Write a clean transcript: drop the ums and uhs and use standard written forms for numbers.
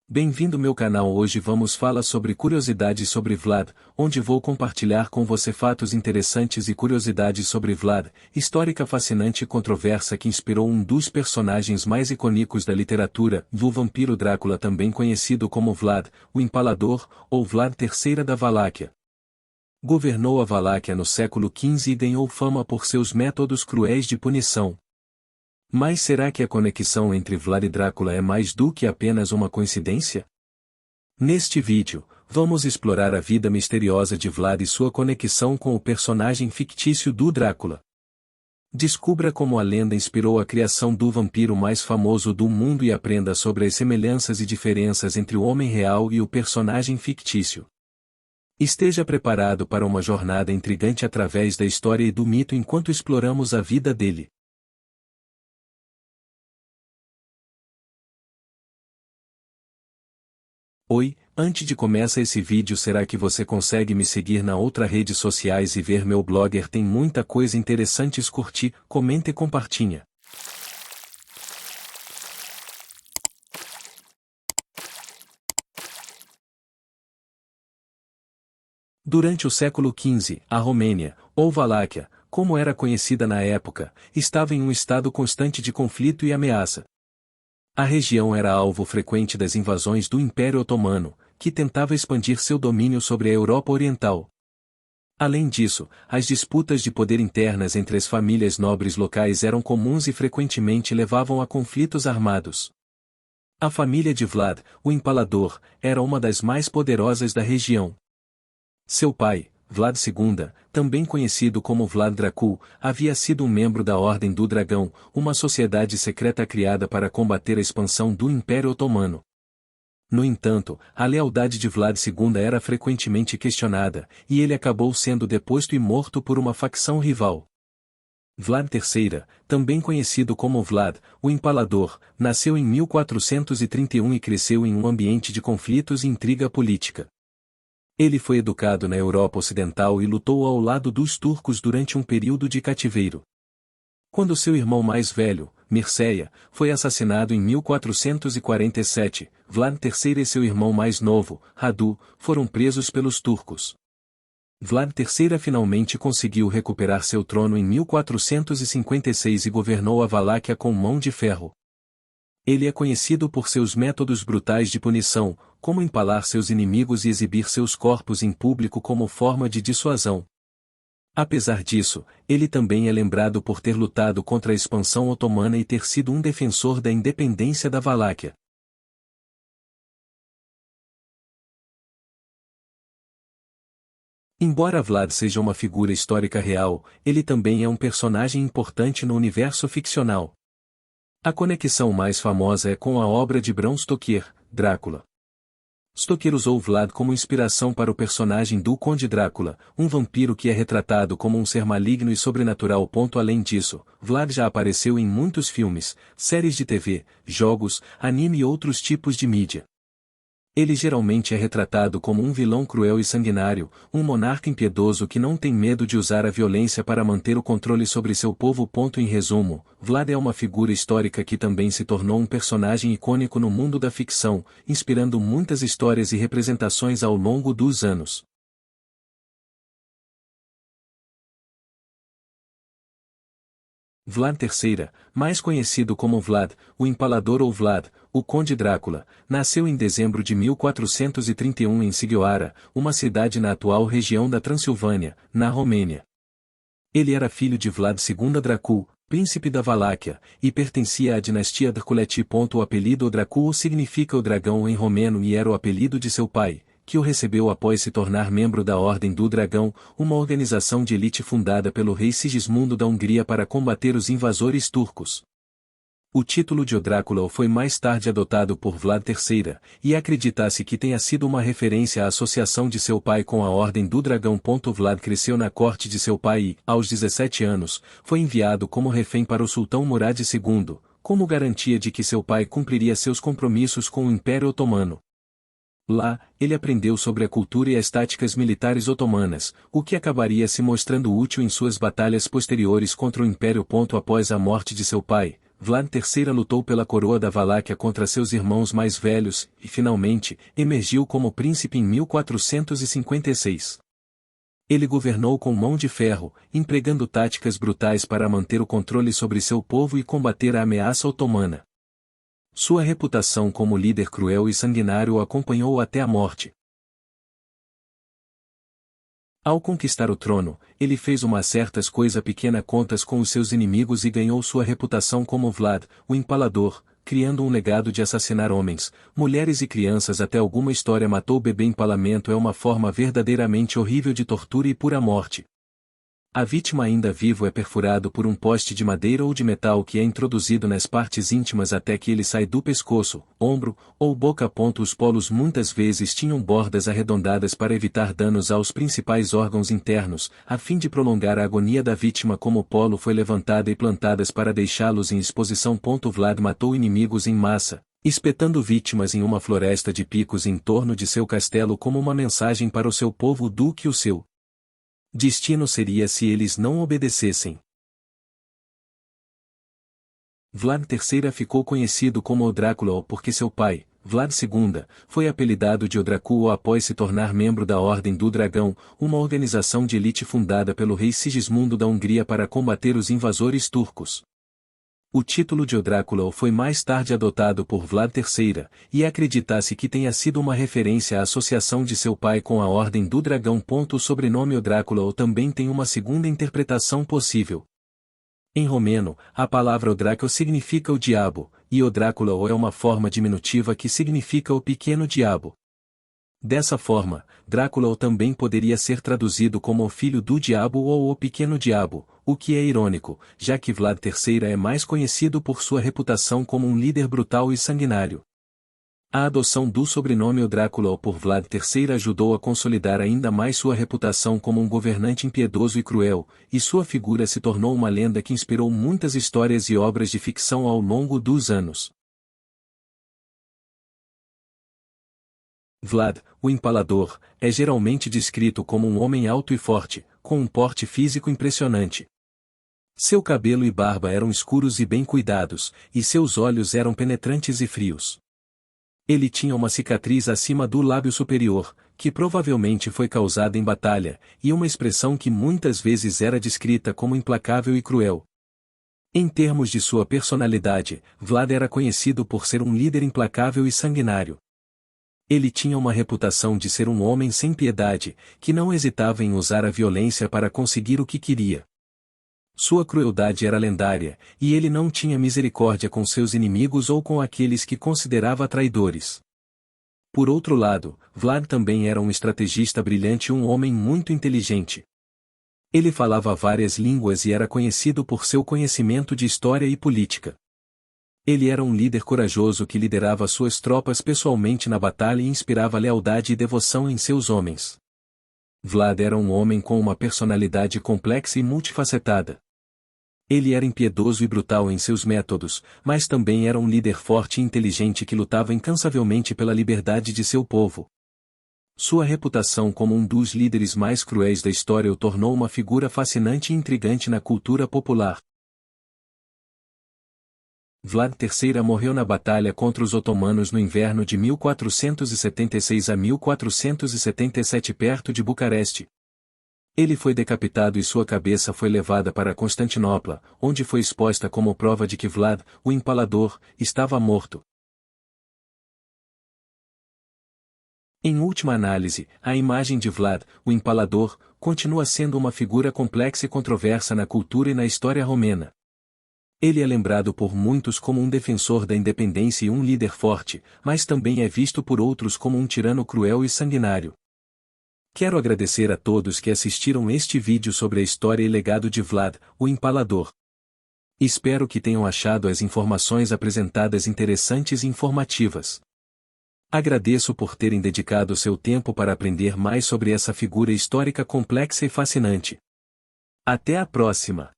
Bem-vindo ao meu canal. Hoje vamos falar sobre curiosidades sobre Vlad, onde vou compartilhar com você fatos interessantes e curiosidades sobre Vlad, histórica fascinante e controversa que inspirou um dos personagens mais icônicos da literatura, o vampiro Drácula, também conhecido como Vlad, o Empalador, ou Vlad III da Valáquia. Governou a Valáquia no século XV e ganhou fama por seus métodos cruéis de punição. Mas será que a conexão entre Vlad e Drácula é mais do que apenas uma coincidência? Neste vídeo, vamos explorar a vida misteriosa de Vlad e sua conexão com o personagem fictício do Drácula. Descubra como a lenda inspirou a criação do vampiro mais famoso do mundo e aprenda sobre as semelhanças e diferenças entre o homem real e o personagem fictício. Esteja preparado para uma jornada intrigante através da história e do mito enquanto exploramos a vida dele. Oi, antes de começar esse vídeo, será que você consegue me seguir na outra redes sociais e ver meu blogger? Tem muita coisa interessante. Curtir, comenta e compartilha. Durante o século XV, a Romênia, ou Valáquia, como era conhecida na época, estava em um estado constante de conflito e ameaça. A região era alvo frequente das invasões do Império Otomano, que tentava expandir seu domínio sobre a Europa Oriental. Além disso, as disputas de poder internas entre as famílias nobres locais eram comuns e frequentemente levavam a conflitos armados. A família de Vlad, o Empalador, era uma das mais poderosas da região. Seu pai, Vlad II, também conhecido como Vlad Dracul, havia sido um membro da Ordem do Dragão, uma sociedade secreta criada para combater a expansão do Império Otomano. No entanto, a lealdade de Vlad II era frequentemente questionada, e ele acabou sendo deposto e morto por uma facção rival. Vlad III, também conhecido como Vlad, o Empalador, nasceu em 1431 e cresceu em um ambiente de conflitos e intriga política. Ele foi educado na Europa Ocidental e lutou ao lado dos turcos durante um período de cativeiro. Quando seu irmão mais velho, Mircea, foi assassinado em 1447, Vlad III e seu irmão mais novo, Radu, foram presos pelos turcos. Vlad III finalmente conseguiu recuperar seu trono em 1456 e governou a Valáquia com mão de ferro. Ele é conhecido por seus métodos brutais de punição, como empalar seus inimigos e exibir seus corpos em público como forma de dissuasão. Apesar disso, ele também é lembrado por ter lutado contra a expansão otomana e ter sido um defensor da independência da Valáquia. Embora Vlad seja uma figura histórica real, ele também é um personagem importante no universo ficcional. A conexão mais famosa é com a obra de Bram Stoker, Drácula. Stoker usou Vlad como inspiração para o personagem do Conde Drácula, um vampiro que é retratado como um ser maligno e sobrenatural. Além disso, Vlad já apareceu em muitos filmes, séries de TV, jogos, anime e outros tipos de mídia. Ele geralmente é retratado como um vilão cruel e sanguinário, um monarca impiedoso que não tem medo de usar a violência para manter o controle sobre seu povo. Em resumo, Vlad é uma figura histórica que também se tornou um personagem icônico no mundo da ficção, inspirando muitas histórias e representações ao longo dos anos. Vlad III, mais conhecido como Vlad, o Empalador ou Vlad, o Conde Drácula, nasceu em dezembro de 1431 em Sighiora, uma cidade na atual região da Transilvânia, na Romênia. Ele era filho de Vlad II Dracul, príncipe da Valáquia, e pertencia à dinastia Draculeti. O apelido Dracul significa o dragão em romeno e era o apelido de seu pai, que o recebeu após se tornar membro da Ordem do Dragão, uma organização de elite fundada pelo rei Sigismundo da Hungria para combater os invasores turcos. O título de Drácula foi mais tarde adotado por Vlad III, e acredita-se que tenha sido uma referência à associação de seu pai com a Ordem do Dragão. Vlad cresceu na corte de seu pai e, aos 17 anos, foi enviado como refém para o sultão Murad II, como garantia de que seu pai cumpriria seus compromissos com o Império Otomano. Lá, ele aprendeu sobre a cultura e as táticas militares otomanas, o que acabaria se mostrando útil em suas batalhas posteriores contra o Império. Após a morte de seu pai, Vlad III lutou pela coroa da Valáquia contra seus irmãos mais velhos, e finalmente, emergiu como príncipe em 1456. Ele governou com mão de ferro, empregando táticas brutais para manter o controle sobre seu povo e combater a ameaça otomana. Sua reputação como líder cruel e sanguinário o acompanhou até a morte. Ao conquistar o trono, ele fez umas certas coisas pequenas contas com os seus inimigos e ganhou sua reputação como Vlad, o Empalador, criando um legado de assassinar homens, mulheres e crianças. Até alguma história matou bebê. Empalamento é uma forma verdadeiramente horrível de tortura e pura morte. A vítima ainda vivo é perfurado por um poste de madeira ou de metal que é introduzido nas partes íntimas até que ele sai do pescoço, ombro, ou boca. Os polos muitas vezes tinham bordas arredondadas para evitar danos aos principais órgãos internos, a fim de prolongar a agonia da vítima. Como o polo foi levantada e plantadas para deixá-los em exposição. Vlad matou inimigos em massa, espetando vítimas em uma floresta de picos em torno de seu castelo como uma mensagem para o seu povo do que o seu destino seria se eles não obedecessem. Vlad III ficou conhecido como o Drácula porque seu pai, Vlad II, foi apelidado de o Drácula após se tornar membro da Ordem do Dragão, uma organização de elite fundada pelo rei Sigismundo da Hungria para combater os invasores turcos. O título de o Drácula foi mais tarde adotado por Vlad III, e acredita-se que tenha sido uma referência à associação de seu pai com a Ordem do Dragão. O sobrenome o Drácula também tem uma segunda interpretação possível. Em romeno, a palavra o Drácula significa o diabo, e o Drácula é uma forma diminutiva que significa o pequeno diabo. Dessa forma, Drácula também poderia ser traduzido como o filho do diabo ou o pequeno diabo, o que é irônico, já que Vlad III é mais conhecido por sua reputação como um líder brutal e sanguinário. A adoção do sobrenome o Drácula por Vlad III ajudou a consolidar ainda mais sua reputação como um governante impiedoso e cruel, e sua figura se tornou uma lenda que inspirou muitas histórias e obras de ficção ao longo dos anos. Vlad, o Empalador, é geralmente descrito como um homem alto e forte, com um porte físico impressionante. Seu cabelo e barba eram escuros e bem cuidados, e seus olhos eram penetrantes e frios. Ele tinha uma cicatriz acima do lábio superior, que provavelmente foi causada em batalha, e uma expressão que muitas vezes era descrita como implacável e cruel. Em termos de sua personalidade, Vlad era conhecido por ser um líder implacável e sanguinário. Ele tinha uma reputação de ser um homem sem piedade, que não hesitava em usar a violência para conseguir o que queria. Sua crueldade era lendária, e ele não tinha misericórdia com seus inimigos ou com aqueles que considerava traidores. Por outro lado, Vlad também era um estrategista brilhante e um homem muito inteligente. Ele falava várias línguas e era conhecido por seu conhecimento de história e política. Ele era um líder corajoso que liderava suas tropas pessoalmente na batalha e inspirava lealdade e devoção em seus homens. Vlad era um homem com uma personalidade complexa e multifacetada. Ele era impiedoso e brutal em seus métodos, mas também era um líder forte e inteligente que lutava incansavelmente pela liberdade de seu povo. Sua reputação como um dos líderes mais cruéis da história o tornou uma figura fascinante e intrigante na cultura popular. Vlad III morreu na batalha contra os otomanos no inverno de 1476 a 1477 perto de Bucareste. Ele foi decapitado e sua cabeça foi levada para Constantinopla, onde foi exposta como prova de que Vlad, o Empalador, estava morto. Em última análise, a imagem de Vlad, o Empalador, continua sendo uma figura complexa e controversa na cultura e na história romena. Ele é lembrado por muitos como um defensor da independência e um líder forte, mas também é visto por outros como um tirano cruel e sanguinário. Quero agradecer a todos que assistiram este vídeo sobre a história e legado de Vlad, o Empalador. Espero que tenham achado as informações apresentadas interessantes e informativas. Agradeço por terem dedicado seu tempo para aprender mais sobre essa figura histórica complexa e fascinante. Até a próxima!